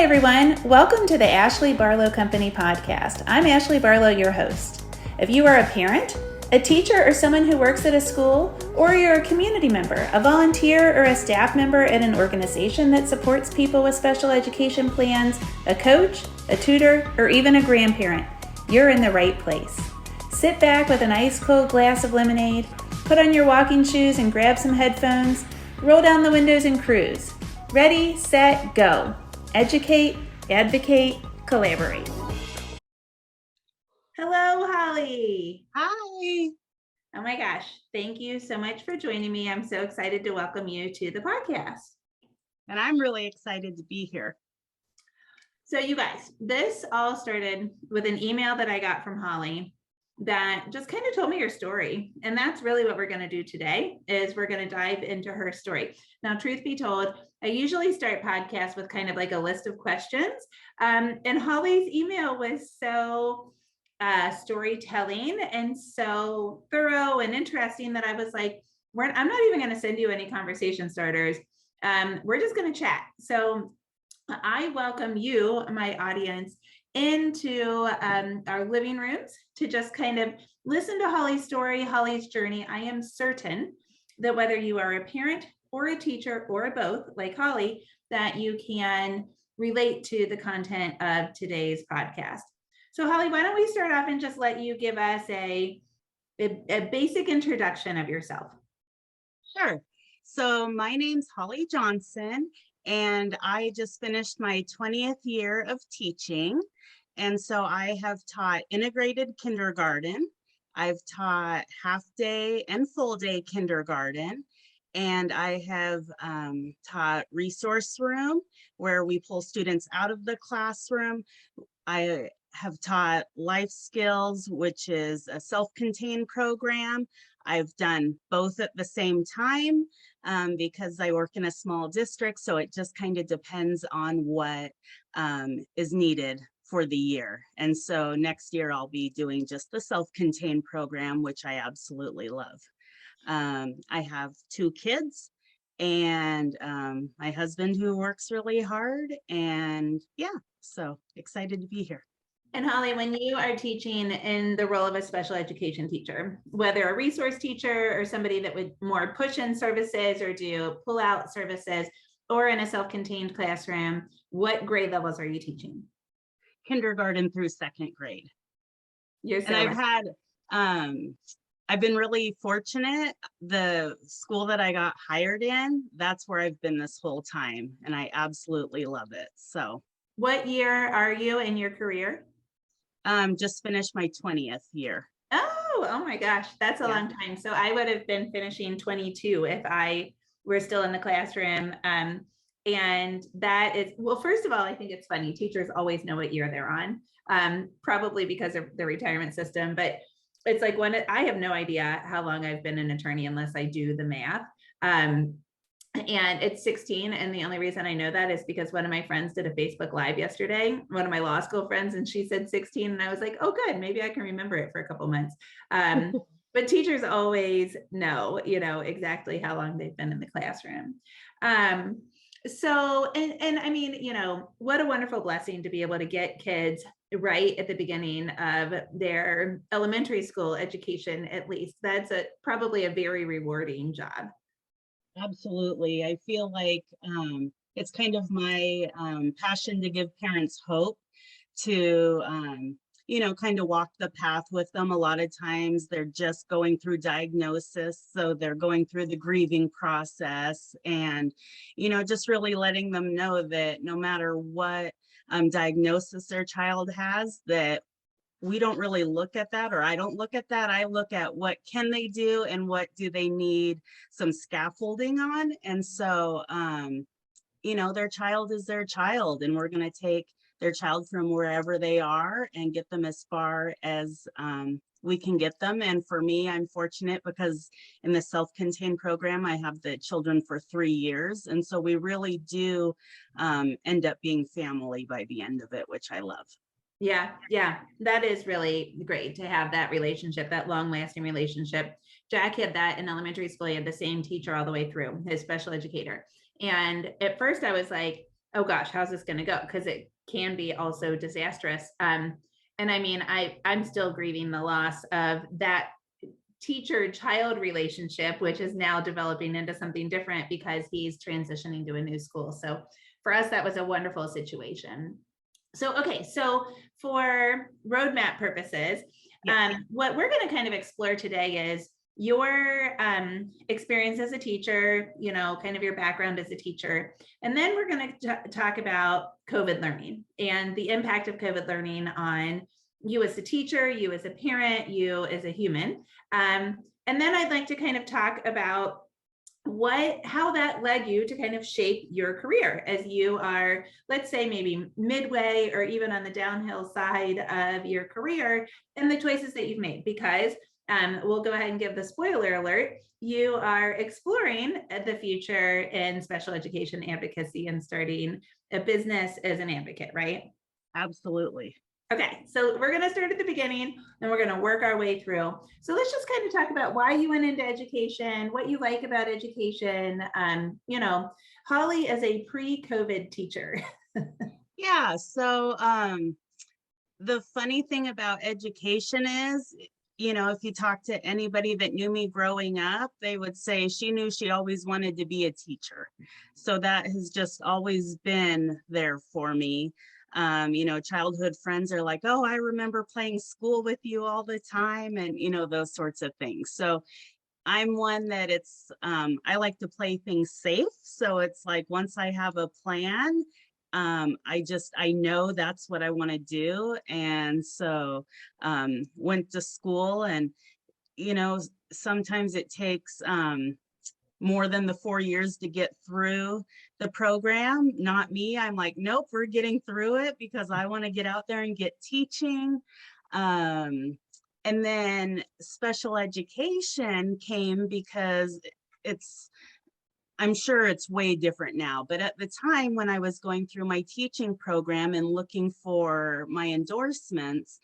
everyone. Welcome to the Ashley Barlow Company podcast. I'm Ashley Barlow, your host. If you are a parent, a teacher, or someone who works at a school, or you're a community member, a volunteer, or a staff member at an organization that supports people with special education plans, a coach, a tutor, or even a grandparent, you're in the right place. Sit back with an ice cold glass of lemonade, put on your walking shoes and grab some headphones, roll down the windows and cruise. Ready, set, go. Educate, advocate, collaborate. Hello, Holly. Hi. Oh my gosh. Thank you so much for joining me. I'm so excited to welcome you to the podcast. And I'm really excited to be here. So you guys, this all started with an email that I got from Holly that just kind of told me your story. And that's really what we're going to do today is we're going to dive into her story. Now, truth be told, I usually start podcasts with kind of like a list of questions. And Holly's email was so storytelling and so thorough and interesting that I was like, I'm not even going to send you any conversation starters. We're just going to chat. So I welcome you, my audience, into our living rooms to just kind of listen to Holly's story, Holly's journey. I am certain that whether you are a parent or a teacher or both, like Holly, that you can relate to the content of today's podcast. So Holly, why don't we start off and just let you give us a basic introduction of yourself? Sure. So my name's Holly Johnson, and I just finished my 20th year of teaching. And so I have taught integrated kindergarten. I've taught half-day and full-day kindergarten. And I have taught resource room, where we pull students out of the classroom. I have taught life skills, which is a self-contained program. I've done both at the same time because I work in a small district. So it just kind of depends on what is needed for the year. And so next year I'll be doing just the self-contained program, which I absolutely love. I have 2 kids and my husband who works really hard, and yeah, so excited to be here. And Holly, when you are teaching in the role of a special education teacher, whether a resource teacher or somebody that would more push in services or do pull out services, or in a self-contained classroom, what grade levels are you teaching? Kindergarten through 2nd grade. And I've been really fortunate. The school that I got hired in, that's where I've been this whole time, and I absolutely love it. So what year are you in your career? Just finished my 20th year. Oh my gosh, that's a long time. So I would have been finishing 22 if I were still in the classroom. And that is, well, first of all, I think it's funny. Teachers always know what year they're on, probably because of the retirement system. But it's like I have no idea how long I've been an attorney unless I do the math. And it's 16. And the only reason I know that is because one of my friends did a Facebook Live yesterday, one of my law school friends, and she said 16. And I was like, oh, good. Maybe I can remember it for a couple months. But teachers always know, exactly how long they've been in the classroom. So, and I mean, what a wonderful blessing to be able to get kids right at the beginning of their elementary school education, at least. That's probably a very rewarding job. Absolutely. I feel like it's kind of my passion to give parents hope to, kind of walk the path with them. A lot of times they're just going through diagnosis. So they're going through the grieving process and, just really letting them know that no matter what diagnosis their child has, that we don't really look at that, or I don't look at that. I look at what can they do and what do they need some scaffolding on. And so, their child is their child, and we're going to take their child from wherever they are and get them as far as we can get them. And for me, I'm fortunate because in the self-contained program, I have the children for 3 years. And so we really do end up being family by the end of it, which I love. Yeah, that is really great to have that relationship, that long-lasting relationship. Jack had that in elementary school. He had the same teacher all the way through, his special educator. And at first I was like, oh gosh, how's this going to go? Because it can be also disastrous. And I mean, I'm still grieving the loss of that teacher-child relationship, which is now developing into something different because he's transitioning to a new school. So for us, that was a wonderful situation. So, okay, so for roadmap purposes, Yes. what we're going to kind of explore today is your experience as a teacher, you know, kind of your background as a teacher. And then we're going to talk about COVID learning and the impact of COVID learning on you as a teacher, you as a parent, you as a human. And then I'd like to kind of talk about how that led you to kind of shape your career as you are, let's say maybe midway or even on the downhill side of your career, and the choices that you've made. Because we'll go ahead and give the spoiler alert, you are exploring the future in special education advocacy and starting a business as an advocate, right? Absolutely. Okay, so we're going to start at the beginning and we're going to work our way through. So let's just kind of talk about why you went into education, what you like about education. You know, Holly as a pre-COVID teacher. Yeah. So the funny thing about education is, you know, if you talk to anybody that knew me growing up, they would say she knew she always wanted to be a teacher. So that has just always been there for me. You know, childhood friends are like, oh, I remember playing school with you all the time, and, you know, those sorts of things. So I'm one that I like to play things safe. So it's like once I have a plan, I know that's what I want to do. And so went to school, and, you know, sometimes it takes more than the 4 years to get through the program. Not me. I'm like, nope, we're getting through it because I want to get out there and get teaching. And then special education came because I'm sure it's way different now, but at the time when I was going through my teaching program and looking for my endorsements,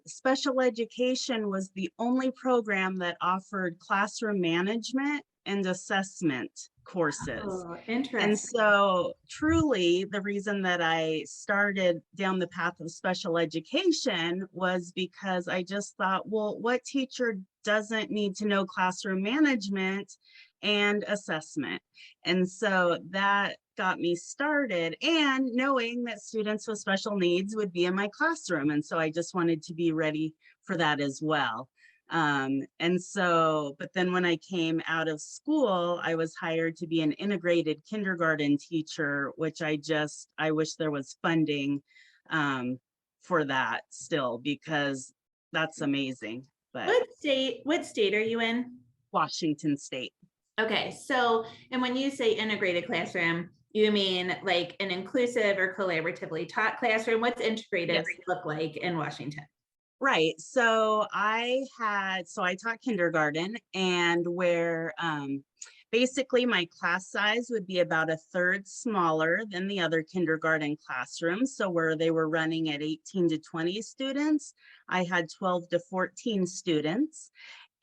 special education was the only program that offered classroom management and assessment courses. Oh, And interesting. so truly the reason that I started down the path of special education was because I just thought, well, what teacher doesn't need to know classroom management and assessment? And so that got me started, and knowing that students with special needs would be in my classroom. And so I just wanted to be ready for that as well. And so, but then when I came out of school, I was hired to be an integrated kindergarten teacher, which I wish there was funding for that still, because that's amazing. But What state are you in? Washington State. Okay, so, and when you say integrated classroom, you mean like an inclusive or collaboratively taught classroom? What's integrative Yes. look like in Washington? Right. So I taught kindergarten, and where basically my class size would be about a third smaller than the other kindergarten classrooms. So where they were running at 18 to 20 students, I had 12 to 14 students.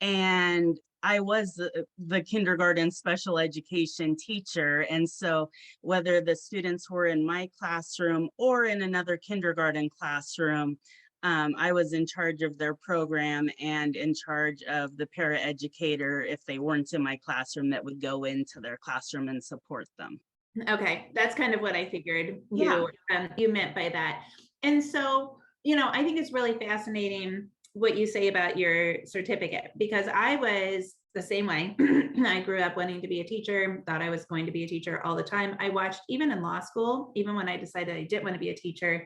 And I was the kindergarten special education teacher. And so whether the students were in my classroom or in another kindergarten classroom, I was in charge of their program and in charge of the paraeducator, if they weren't in my classroom, that would go into their classroom and support them. Okay, that's kind of what I figured Yeah. you meant by that. And so, you know, I think it's really fascinating what you say about your certificate, because I was the same way. I grew up wanting to be a teacher, thought I was going to be a teacher all the time. I watched, even in law school, even when I decided I didn't want to be a teacher,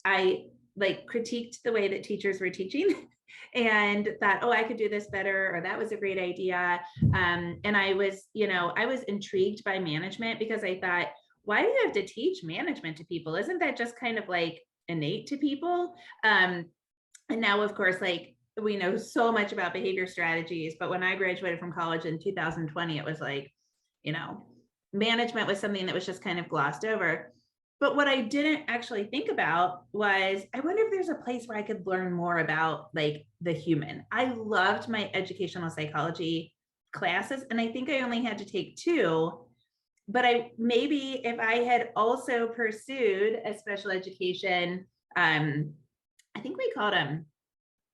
I like critiqued the way that teachers were teaching and thought, oh, I could do this better, or that was a great idea. And I was, you know, I was intrigued by management because I thought, why do you have to teach management to people? Isn't that just kind of like innate to people? And now, of course, like we know so much about behavior strategies, but when I graduated from college in 2020, it was like, you know, management was something that was just kind of glossed over. But what I didn't actually think about was, I wonder if there's a place where I could learn more about like the human. I loved my educational psychology classes, and I think I only had to take 2, but maybe if I had also pursued a special education, I think we called them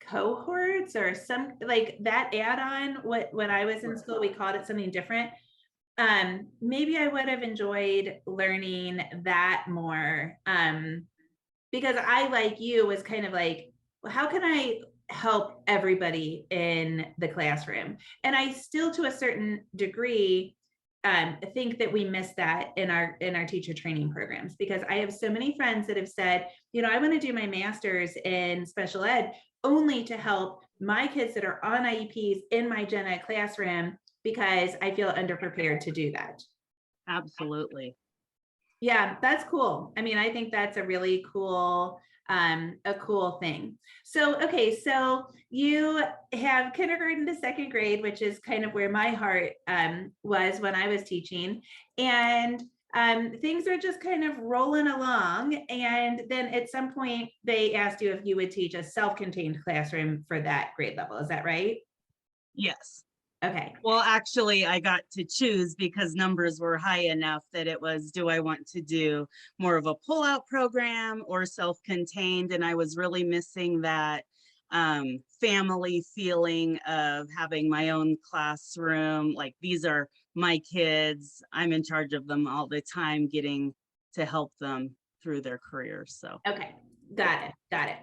cohorts or some like that add-on. When I was in school, we called it something different. Maybe I would have enjoyed learning that more. Because I, like you, was kind of like, well, how can I help everybody in the classroom? And I still, to a certain degree, think that we miss that in our teacher training programs, because I have so many friends that have said, I want to do my master's in special ed only to help my kids that are on IEPs in my gen ed classroom because I feel underprepared to do that. Absolutely. Yeah, that's cool. I mean, I think that's a really cool, a cool thing. So, okay, so you have kindergarten to second grade, which is kind of where my heart was when I was teaching. And things are just kind of rolling along. And then at some point, they asked you if you would teach a self-contained classroom for that grade level. Is that right? Yes. Okay. Well, actually, I got to choose because numbers were high enough that it was, do I want to do more of a pull-out program or self-contained? And I was really missing that family feeling of having my own classroom. Like, these are my kids. I'm in charge of them all the time, getting to help them through their careers. So, okay, got it, got it.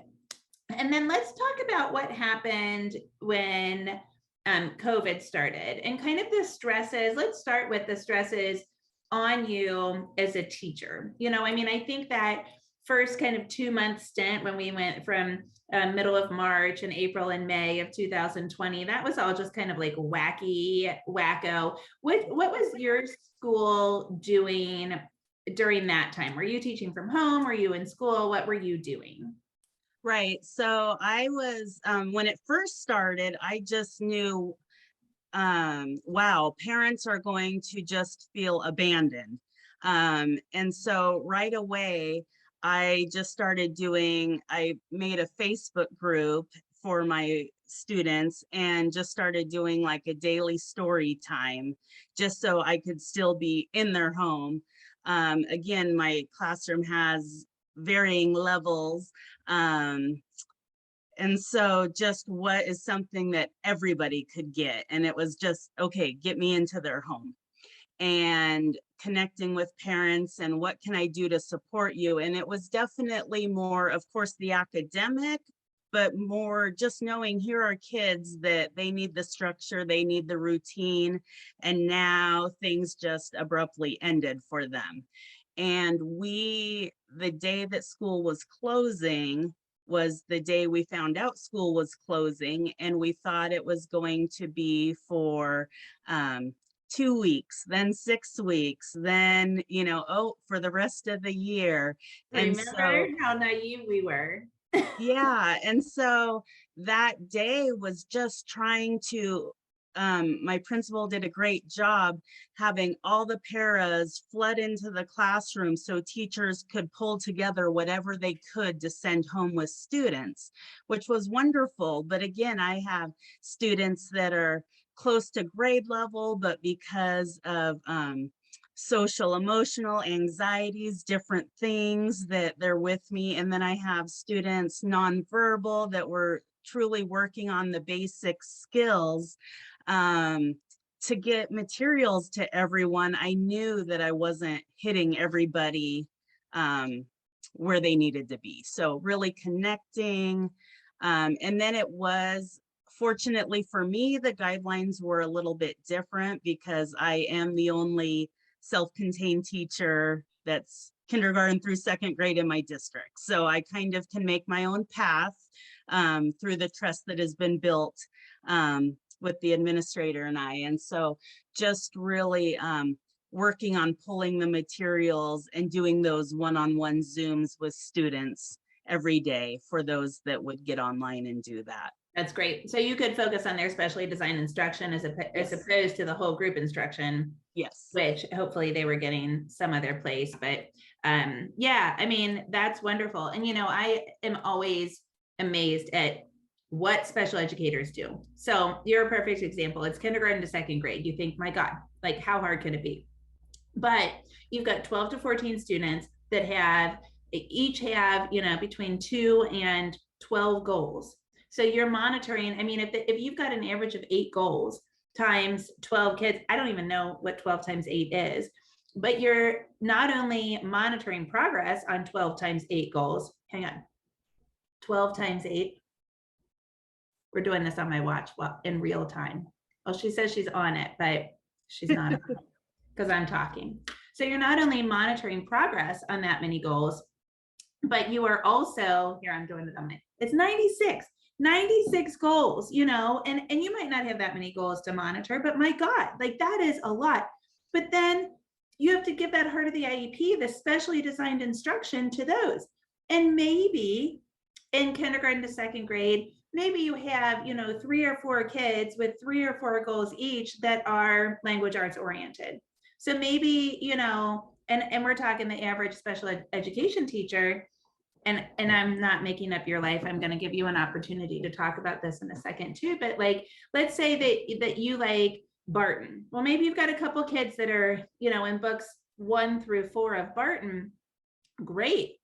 And then let's talk about what happened when COVID started and kind of the stresses. Let's start with the stresses on you as a teacher. I mean, I think that first kind of 2 month stint when we went from middle of March and April and May of 2020, that was all just kind of like wacko. What was your school doing during that time? Were you teaching from home? Were you in school? What were you doing? right. So I was, when it first started, I just knew, wow, parents are going to just feel abandoned. And so right away, I just started I made a Facebook group for my students and just started doing like a daily story time, just so I could still be in their home. Again, my classroom has varying levels. And so just what is something that everybody could get? And it was just, okay, get me into their home and connecting with parents and what can I do to support you? And it was definitely more, of course, the academic, but more just knowing here are kids that they need the structure, they need the routine, and now things just abruptly ended for them. And the day that school was closing was the day we found out school was closing, and we thought it was going to be for 2 weeks, then 6 weeks, then, for the rest of the year. And Remember so, how naive we were? yeah. And so that day was just trying to, my principal did a great job having all the paras flood into the classroom so teachers could pull together whatever they could to send home with students, which was wonderful. But again, I have students that are close to grade level, but because of social emotional anxieties, different things that they're with me. And then I have students nonverbal that were truly working on the basic skills to get materials to everyone. I knew that I wasn't hitting everybody where they needed to be. So really connecting. And then it was, fortunately for me, the guidelines were a little bit different because I am the only self-contained teacher that's kindergarten through second grade in my district. So I kind of can make my own path through the trust that has been built with the administrator and I. And so just really working on pulling the materials and doing those one-on-one Zooms with students every day for those that would get online and do that. That's great. So you could focus on their specially designed instruction as opposed to the whole group instruction. Yes. Which hopefully they were getting some other place. But yeah, I mean, that's wonderful. And, I am always amazed at what special educators do. So you're a perfect example. It's kindergarten to second grade. You think, my God, like how hard can it be? But you've got 12 to 14 students that each have, between 2 and 12 goals. So you're monitoring. I mean, if you've got an average of 8 goals times 12 kids, I don't even know what 12 times 8 is, but you're not only monitoring progress on 12 times 8 goals. Hang on. 12 times 8. We're doing this on my watch in real time. Well, she says she's on it, but she's not on it because I'm talking. So you're not only monitoring progress on that many goals, but you are also, here, I'm doing it on my, it's 96 goals, and you might not have that many goals to monitor, but my God, like that is a lot. But then you have to give that heart of the IEP, the specially designed instruction to those. And maybe in kindergarten to second grade, maybe you have, 3 or 4 kids with 3 or 4 goals each that are language arts oriented. So maybe, and we're talking the average special education teacher, and I'm not making up your life. I'm going to give you an opportunity to talk about this in a second too. But like, let's say that you like Barton. Well, maybe you've got a couple kids that are, in books 1 through 4 of Barton. Great.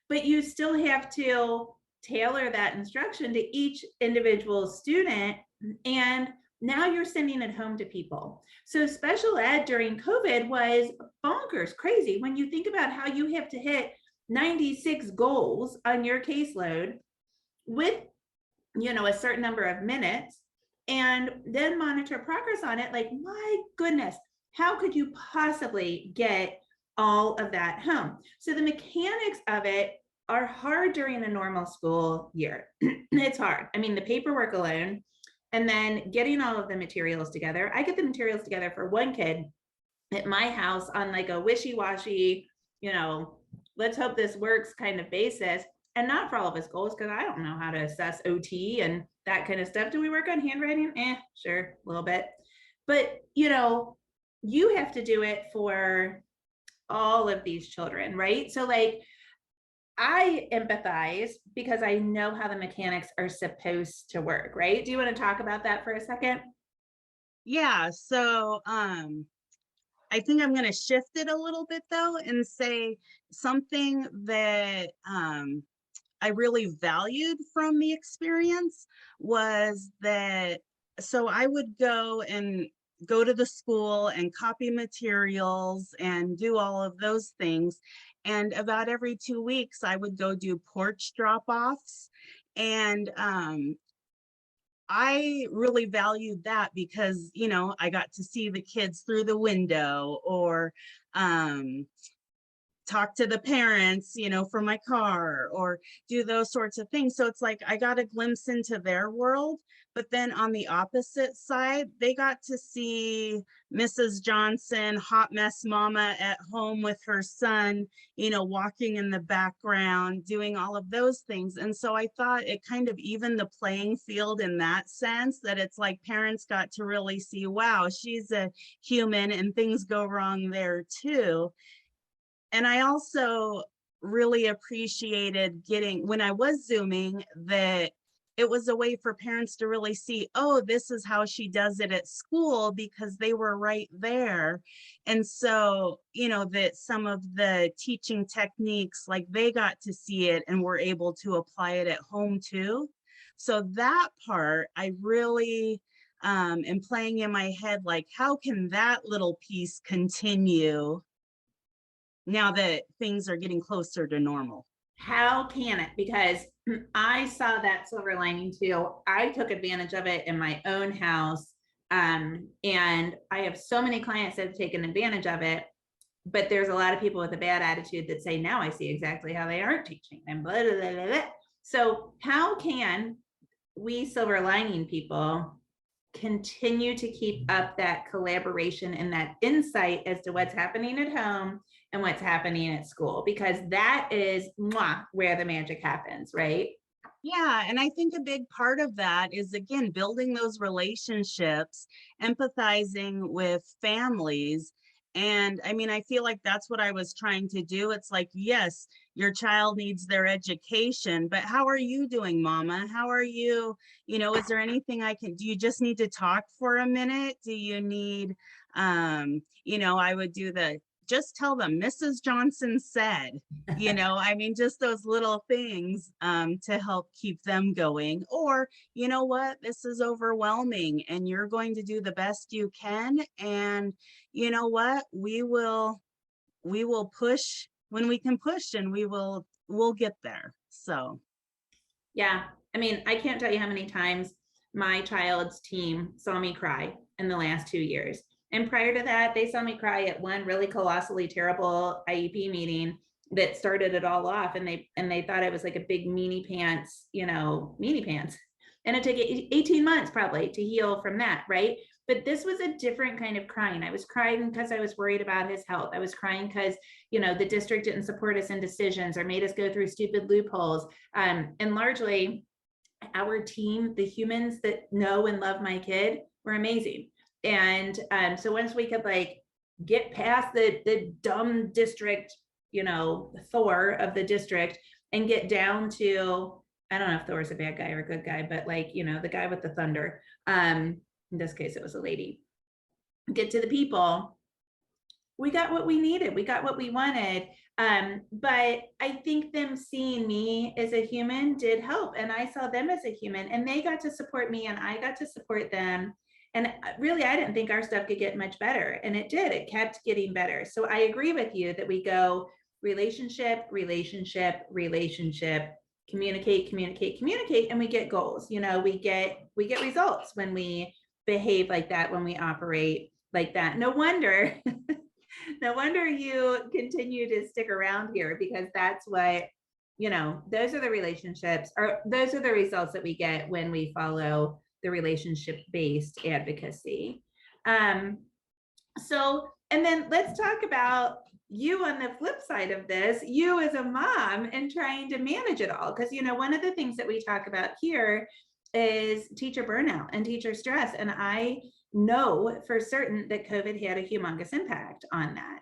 But you still have to tailor that instruction to each individual student. And now you're sending it home to people. So special ed during COVID was bonkers crazy when you think about how you have to hit 96 goals on your caseload with, a certain number of minutes and then monitor progress on it. Like, my goodness, how could you possibly get all of that home? So the mechanics of it are hard during a normal school year. It's hard. I mean, the paperwork alone, and then getting all of the materials together. I get the materials together for one kid at my house on like a wishy-washy, let's hope this works kind of basis, and not for all of his goals, because I don't know how to assess OT and that kind of stuff. Do we work on handwriting? Sure, a little bit. But, you have to do it for all of these children, right? So like, I empathize because I know how the mechanics are supposed to work, right? Do you want to talk about that for a second? Yeah, so I think I'm going to shift it a little bit though and say something that I really valued from the experience was that, so I would go to the school and copy materials and do all of those things. And about every 2 weeks, I would go do porch drop-offs. And I really valued that because, I got to see the kids through the window or talk to the parents, from my car or do those sorts of things. So it's like I got a glimpse into their world. But then on the opposite side, they got to see Mrs. Johnson, hot mess mama at home with her son, walking in the background, doing all of those things. And so I thought it kind of evened the playing field in that sense, that it's like parents got to really see, wow, she's a human and things go wrong there too. And I also really appreciated when I was Zooming, that it was a way for parents to really see, oh, this is how she does it at school, because they were right there. And so, that some of the teaching techniques, like they got to see it and were able to apply it at home too. So that part, I really am playing in my head, like, how can that little piece continue now that things are getting closer to normal? How can it? Because I saw that silver lining too. I took advantage of it in my own house. And I have so many clients that have taken advantage of it. But there's a lot of people with a bad attitude that say, now I see exactly how they aren't teaching and blah, blah, blah, blah. So how can we silver lining people continue to keep up that collaboration and that insight as to what's happening at home and what's happening at school? Because that is where the magic happens, right? Yeah, and I think a big part of that is, again, building those relationships, empathizing with families. And I mean, I feel like that's what I was trying to do. It's like, yes, your child needs their education, but how are you doing, mama? How are you? Is there anything do you just need to talk for a minute? Do you need, I would do just tell them Mrs. Johnson said, I mean, just those little things to help keep them going. Or, you know what, this is overwhelming and you're going to do the best you can. And you know what, we will push when we can push, and we'll get there. So Yeah. I mean, I can't tell you how many times my child's team saw me cry in the last 2 years. And prior to that, they saw me cry at one really colossally terrible IEP meeting that started it all off. And they thought it was like a big meanie pants, meanie pants. And it took 18 months probably to heal from that, right? But this was a different kind of crying. I was crying because I was worried about his health. I was crying because, the district didn't support us in decisions or made us go through stupid loopholes. And largely, our team, the humans that know and love my kid, were amazing. And so once we could get past the dumb district, Thor of the district, and get down to, I don't know if Thor's a bad guy or a good guy, but the guy with the thunder. In this case, it was a lady. Get to the people. We got what we needed. We got what we wanted. But I think them seeing me as a human did help. And I saw them as a human, and they got to support me and I got to support them. And really, I didn't think our stuff could get much better. And it did. It kept getting better. So I agree with you that we go relationship, relationship, relationship, communicate, communicate, communicate, and we get goals. We get results when we behave like that, when we operate like that. No wonder you continue to stick around here, because that's what, those are the relationships, or those are the results that we get when we follow the relationship-based advocacy. So, and then let's talk about you on the flip side of this, you as a mom and trying to manage it all. Because, one of the things that we talk about here is teacher burnout and teacher stress. And I know for certain that COVID had a humongous impact on that.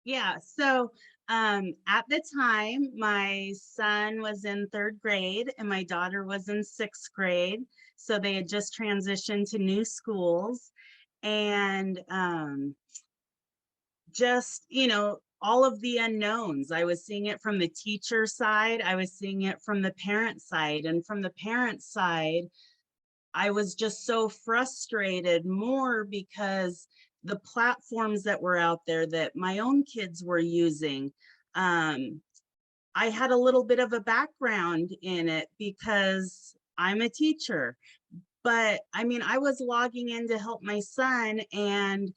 yeah, so at the time, my son was in 3rd grade and my daughter was in 6th grade. So they had just transitioned to new schools. And just, all of the unknowns. I was seeing it from the teacher side. I was seeing it from the parent side. And from the parent side, I was just so frustrated more because the platforms that were out there that my own kids were using, I had a little bit of a background in it because I'm a teacher. But I mean, I was logging in to help my son, and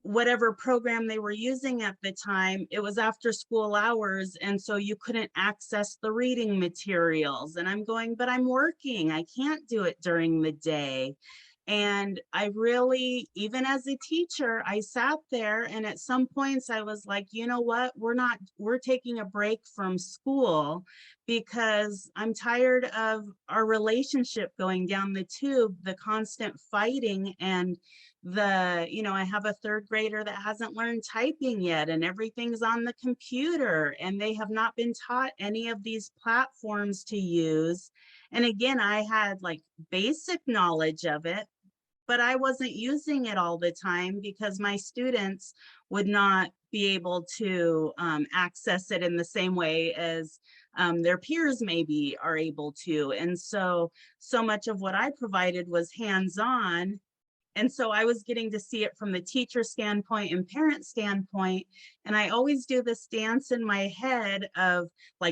whatever program they were using at the time, it was after school hours. And so you couldn't access the reading materials. And I'm going, but I'm working. I can't do it during the day. And I really, even as a teacher, I sat there, and at some points I was like, you know what, we're taking a break from school because I'm tired of our relationship going down the tube, the constant fighting. And I have a 3rd grader that hasn't learned typing yet, and everything's on the computer, and they have not been taught any of these platforms to use. And again, I had basic knowledge of it, but I wasn't using it all the time because my students would not be able to access it in the same way as their peers maybe are able to. And so much of what I provided was hands-on. And so I was getting to see it from the teacher standpoint and parent standpoint. And I always do this dance in my head of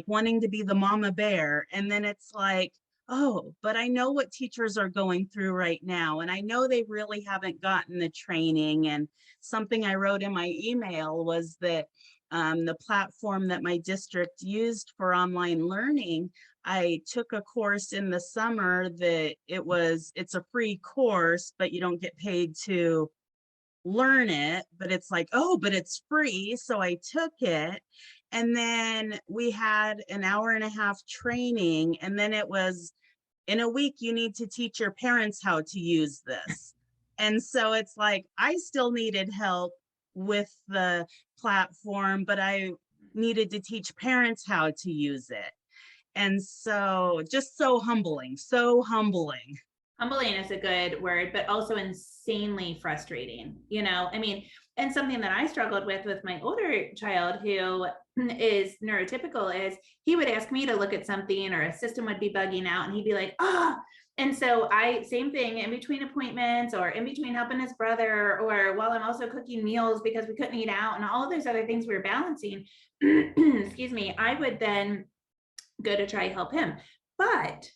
wanting to be the mama bear. And then it's like, oh, but I know what teachers are going through right now. And I know they really haven't gotten the training. And something I wrote in my email was that the platform that my district used for online learning, I took a course in the summer that it's a free course, but you don't get paid to learn it, but it's oh, but it's free. So I took it, and then we had an hour-and-a-half training, and then it was, in a week, you need to teach your parents how to use this. And so it's I still needed help with the platform, but I needed to teach parents how to use it. And so just so humbling, so humbling. humbling is a good word, but also insanely frustrating, I mean, and something that I struggled with my older child who is neurotypical is he would ask me to look at something or a system would be bugging out and he'd be like, oh, and so same thing in between appointments or in between helping his brother or while I'm also cooking meals because we couldn't eat out and all of those other things we were balancing, excuse me, I would then go to try help him. But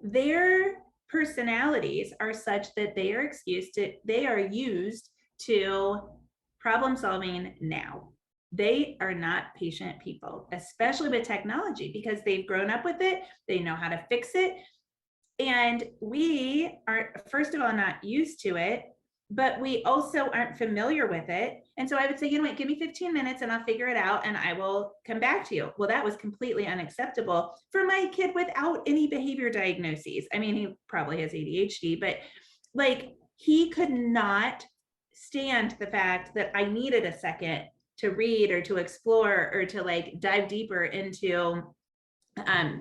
their personalities are such that they are used to problem solving now. They are not patient people, especially with technology, because they've grown up with it. They know how to fix it. And we are, first of all, not used to it, but we also aren't familiar with it. And so I would say, you know what, give me 15 minutes and I'll figure it out and I will come back to you. Well, that was completely unacceptable for my kid without any behavior diagnoses. I mean, he probably has ADHD, but like he could not stand the fact that I needed a second to read or to explore or to like dive deeper into,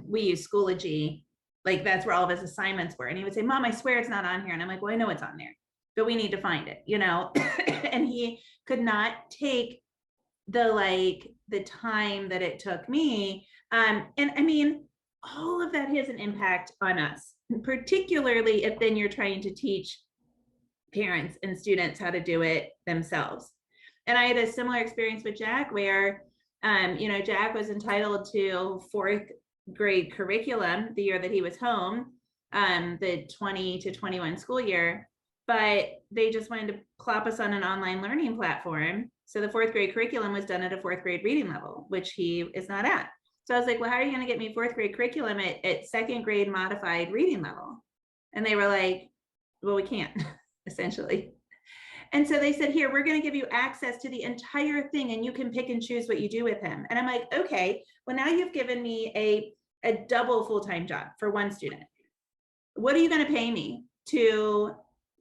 we use Schoology, like that's where all of his assignments were. And he would say, Mom, I swear it's not on here. And I'm like, well, I know it's on there, but we need to find it, and he could not take the time that it took me. And I mean, all of that has an impact on us, particularly if then you're trying to teach parents and students how to do it themselves. And I had a similar experience with Jack where, Jack was entitled to fourth grade curriculum the year that he was home, the 20 to 21 school year, but they just wanted to plop us on an online learning platform. So the fourth grade curriculum was done at a fourth grade reading level, which he is not at. So I was like, well, how are you going to get me fourth grade curriculum at second grade modified reading level? And they were like, well, we can't, essentially. And so they said, here, we're going to give you access to the entire thing and you can pick and choose what you do with him. And I'm like, okay, well, now you've given me a double full-time job for one student. What are you going to pay me to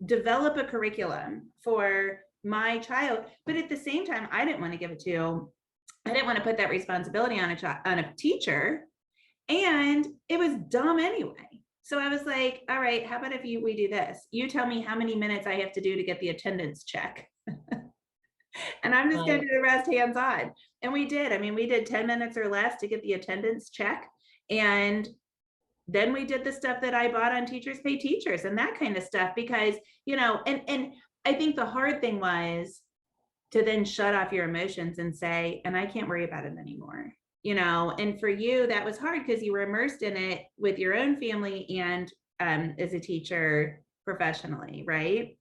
develop a curriculum for my child? But at the same time, I didn't want to put that responsibility on a teacher. And it was dumb anyway. So I was like, all right, how about if we do this? You tell me how many minutes I have to do to get the attendance check. And I'm just going to do the rest hands-on. And we did. I mean, we did 10 minutes or less to get the attendance check. And then we did the stuff that I bought on Teachers Pay Teachers and that kind of stuff because, and I think the hard thing was to then shut off your emotions and say, and I can't worry about it anymore. And for you, that was hard because you were immersed in it with your own family and as a teacher professionally, right?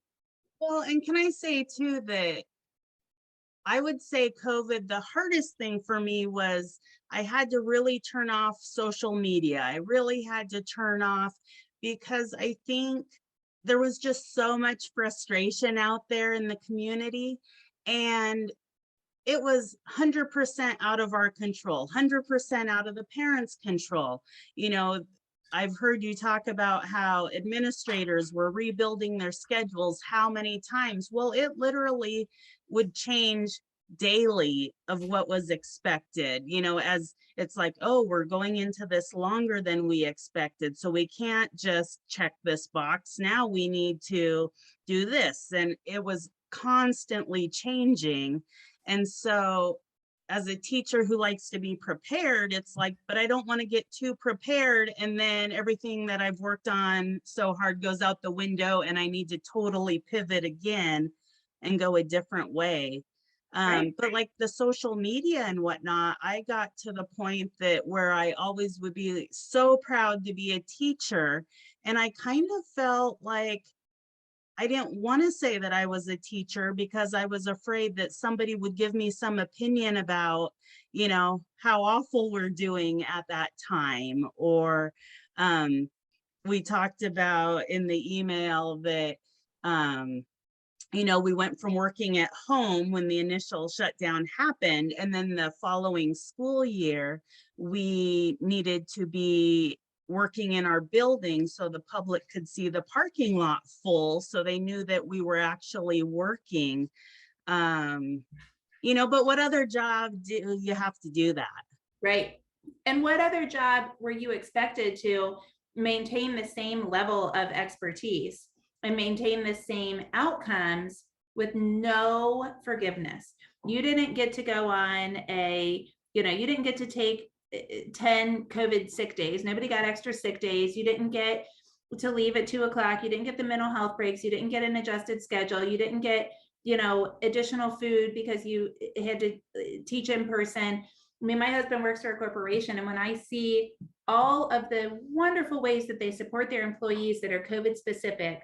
Well, and can I say too that I would say COVID, the hardest thing for me was I had to really turn off social media. I really had to turn off because I think there was just so much frustration out there in the community. And it was 100% out of our control, 100% out of the parents' control. I've heard you talk about how administrators were rebuilding their schedules how many times. Well, it literally would change daily of what was expected, as it's like, oh, we're going into this longer than we expected. So we can't just check this box. Now we need to do this. And it was constantly changing. And so as a teacher who likes to be prepared, it's like, but I don't want to get too prepared. And then everything that I've worked on so hard goes out the window and I need to totally pivot again and go a different way. Right. But like the social media and whatnot, I got to the point that where I always would be so proud to be a teacher. And I kind of felt like I didn't want to say that I was a teacher because I was afraid that somebody would give me some opinion about, how awful we're doing at that time. Or we talked about in the email that, we went from working at home when the initial shutdown happened. And then the following school year, we needed to be working in our building so the public could see the parking lot full, so they knew that we were actually working. But what other job do you have to do that? Right. And what other job were you expected to maintain the same level of expertise and maintain the same outcomes with no forgiveness. You didn't get to go on you didn't get to take 10 COVID sick days. Nobody got extra sick days. You didn't get to leave at 2 o'clock. You didn't get the mental health breaks. You didn't get an adjusted schedule. You didn't get, additional food because you had to teach in person. I mean, my husband works for a corporation, and when I see all of the wonderful ways that they support their employees that are COVID specific,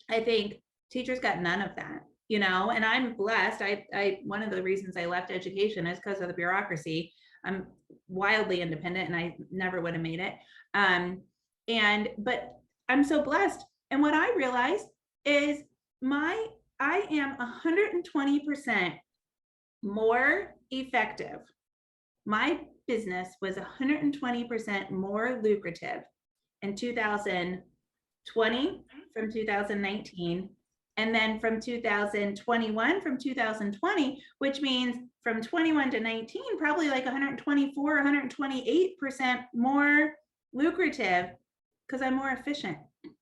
I think teachers got none of that, and I'm blessed. I one of the reasons I left education is because of the bureaucracy. I'm wildly independent and I never would have made it. But I'm so blessed. And what I realized is I am 120% more effective. My business was 120% more lucrative in 2020 from 2019, and then from 2021 from 2020, which means from 21 to 19, probably like 124, 128% more lucrative because I'm more efficient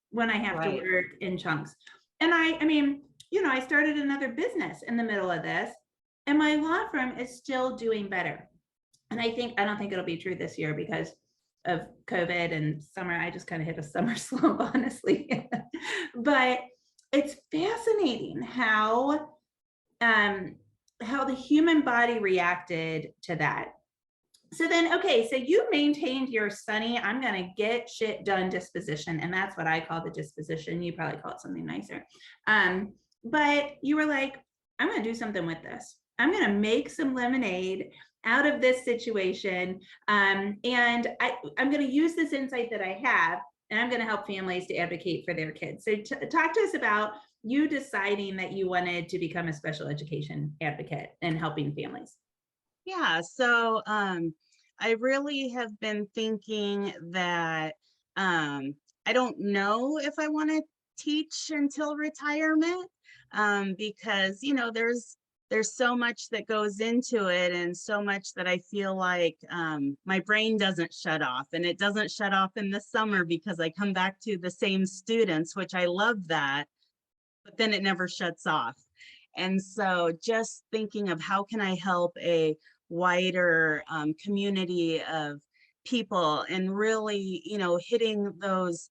when I have to work in chunks. And I mean, I started another business in the middle of this, and my law firm is still doing better. And I don't think it'll be true this year because of COVID and summer. I just kind of hit a summer slump, honestly. But it's fascinating how the human body reacted to that. So then, okay, so you maintained your sunny, I'm going to get shit done disposition. And that's what I call the disposition. You probably call it something nicer. But you were like, I'm going to do something with this. I'm going to make some lemonade out of this situation. And I'm going to use this insight that I have, and I'm going to help families to advocate for their kids. So talk to us about you deciding that you wanted to become a special education advocate and helping families. Yeah, so I really have been thinking that I don't know if I want to teach until retirement, because there's so much that goes into it, and so much that I feel like my brain doesn't shut off, and it doesn't shut off in the summer because I come back to the same students, which I love that, but then it never shuts off. And so just thinking of how can I help a wider community of people, and really, hitting those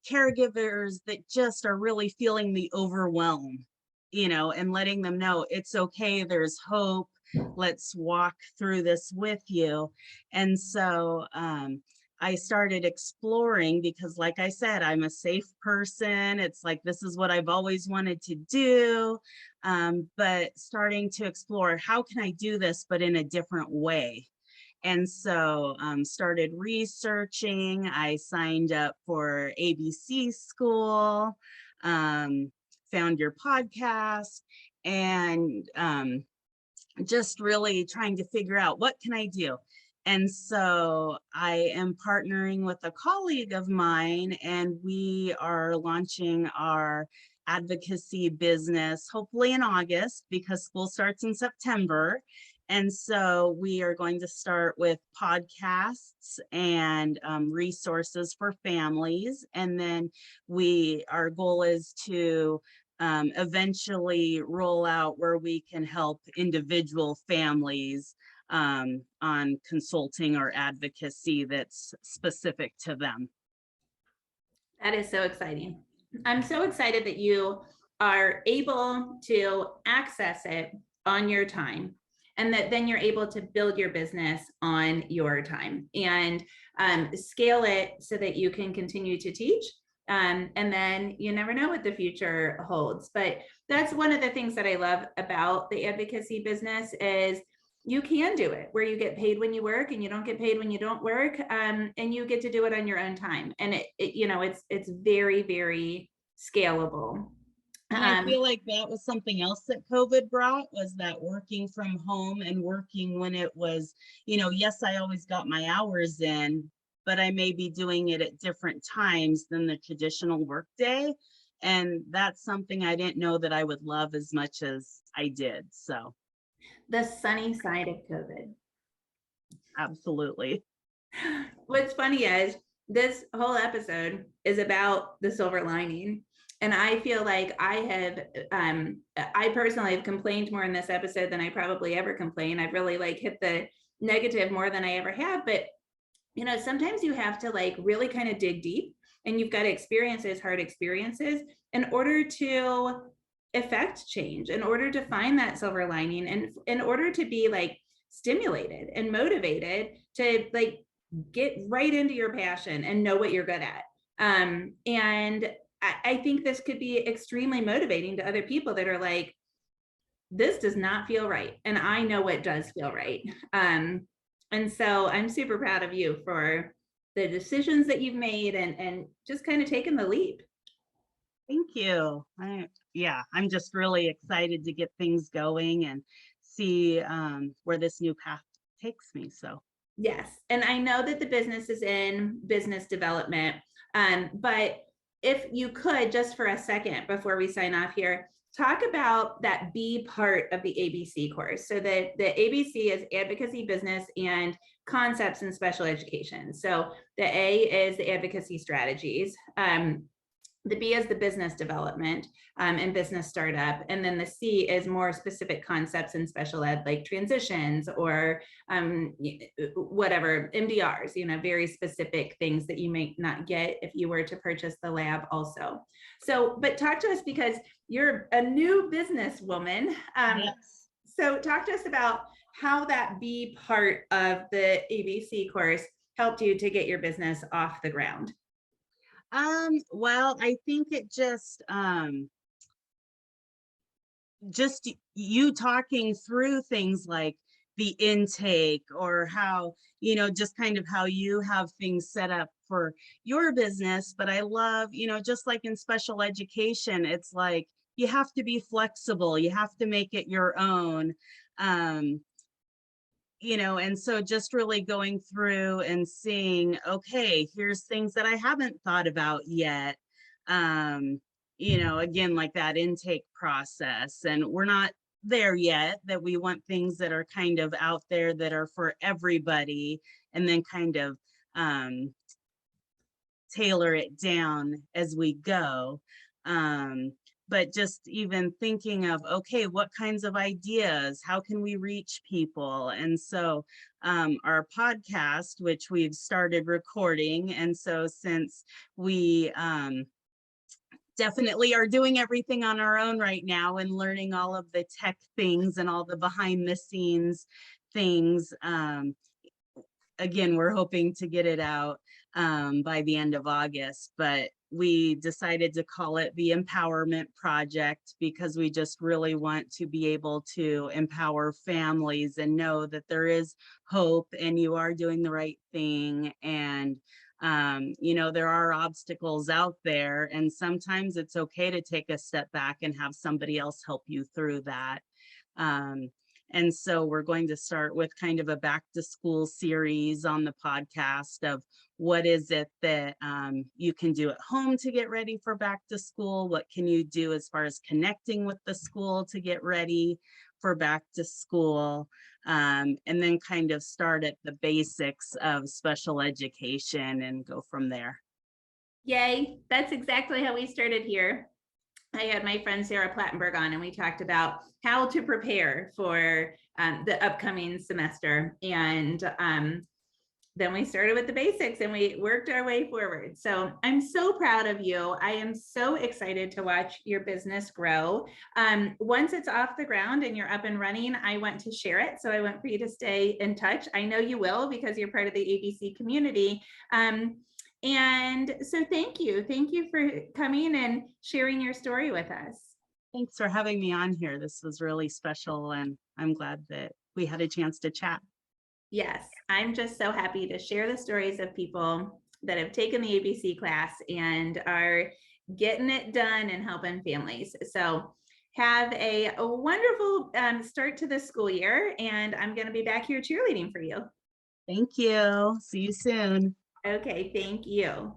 caregivers that just are really feeling the overwhelm, and letting them know it's okay, there's hope, let's walk through this with you. And so I started exploring because, like I said, I'm a safe person. It's like, this is what I've always wanted to do. But starting to explore, how can I do this, but in a different way? And so started researching. I signed up for ABC school, found your podcast, and just really trying to figure out, what can I do? And so I am partnering with a colleague of mine, and we are launching our advocacy business, hopefully in August, because school starts in September. And so we are going to start with podcasts and resources for families. And then our goal is to eventually roll out where we can help individual families on consulting or advocacy that's specific to them. That is so exciting. I'm so excited that you are able to access it on your time, and that then you're able to build your business on your time and scale it so that you can continue to teach. And then you never know what the future holds. But that's one of the things that I love about the advocacy business is you can do it where you get paid when you work and you don't get paid when you don't work, and you get to do it on your own time. And it's very, very scalable. And I feel like that was something else that COVID brought, was that working from home and working when it was, yes, I always got my hours in, but I may be doing it at different times than the traditional workday. And that's something I didn't know that I would love as much as I did. So the sunny side of COVID. Absolutely. What's funny is this whole episode is about the silver lining. And I feel like I personally have complained more in this episode than I probably ever complain. I've really like hit the negative more than I ever have. But, sometimes you have to like really kind of dig deep, and you've got to experience those hard experiences in order to affect change, in order to find that silver lining, and in order to be like stimulated and motivated to like get right into your passion and know what you're good at. And I think this could be extremely motivating to other people that are like, this does not feel right. And I know what does feel right. And so I'm super proud of you for the decisions that you've made, and just kind of taking the leap. Thank you. Yeah, I'm just really excited to get things going and see where this new path takes me. So, Yes. And I know that the business is in business development. But if you could, just for a second before we sign off here, talk about that B part of the ABC course. So the ABC is advocacy, business, and concepts in special education. So the A is the advocacy strategies. The B is the business development and business startup. And then the C is more specific concepts in special ed, like transitions or whatever, MDRs, very specific things that you may not get if you were to purchase the lab also. So, but talk to us, because you're a new businesswoman. yes. So talk to us about how that B part of the ABC course helped you to get your business off the ground. Well, I think it just you talking through things like the intake, or how, just kind of how you have things set up for your business. But I love, just like in special education, it's like you have to be flexible, you have to make it your own. Um, and so just really going through and seeing, okay, here's things that I haven't thought about yet. Again, like that intake process. And we're not there yet, that we want things that are kind of out there that are for everybody, and then kind of tailor it down as we go. But just even thinking of, okay, what kinds of ideas, how can we reach people? And so our podcast, which we've started recording, and so since we definitely are doing everything on our own right now and learning all of the tech things and all the behind the scenes things, again, we're hoping to get it out by the end of August, but we decided to call it the Empowerment Project, because we just really want to be able to empower families and know that there is hope and you are doing the right thing. And there are obstacles out there, and sometimes it's okay to take a step back and have somebody else help you through that. And so we're going to start with kind of a back to school series on the podcast of what is it that you can do at home to get ready for back to school? What can you do as far as connecting with the school to get ready for back to school? And then kind of start at the basics of special education and go from there. Yay. That's exactly how we started here. I had my friend Sarah Plattenberg on, and we talked about how to prepare for the upcoming semester. And then we started with the basics and we worked our way forward. So I'm so proud of you. I am so excited to watch your business grow. Once it's off the ground and you're up and running, I want to share it. So I want for you to stay in touch. I know you will, because you're part of the ABC community. And so thank you. Thank you for coming and sharing your story with us. Thanks for having me on here. This was really special, and I'm glad that we had a chance to chat. Yes, I'm just so happy to share the stories of people that have taken the ABC class and are getting it done and helping families. So have a wonderful start to the school year, and I'm going to be back here cheerleading for you. Thank you. See you soon. Okay, thank you.